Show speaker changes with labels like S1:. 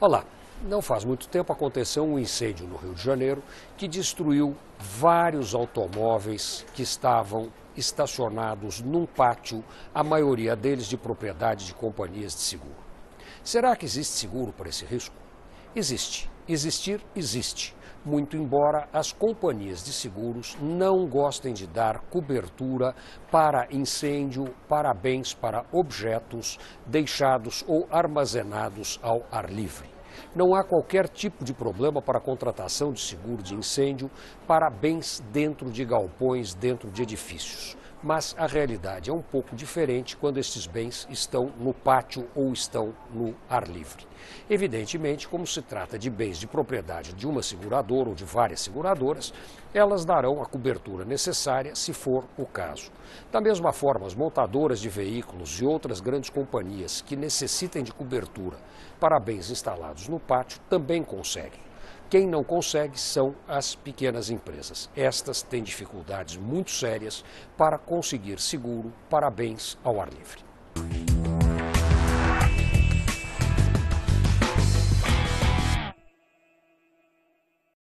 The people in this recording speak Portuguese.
S1: Olá, não faz muito tempo aconteceu um incêndio no Rio de Janeiro que destruiu vários automóveis que estavam estacionados num pátio, a maioria deles de propriedade de companhias de seguro. Será que existe seguro para esse risco? Existe. Existir, existe. Muito embora as companhias de seguros não gostem de dar cobertura para incêndio, para bens, para objetos deixados ou armazenados ao ar livre. Não há qualquer tipo de problema para a contratação de seguro de incêndio para bens dentro de galpões, dentro de edifícios. Mas a realidade é um pouco diferente quando estes bens estão no pátio ou estão no ar livre. Evidentemente, como se trata de bens de propriedade de uma seguradora ou de várias seguradoras, elas darão a cobertura necessária se for o caso. Da mesma forma, as montadoras de veículos e outras grandes companhias que necessitem de cobertura para bens instalados no pátio também conseguem. Quem não consegue são as pequenas empresas. Estas têm dificuldades muito sérias para conseguir seguro para bens ao ar livre.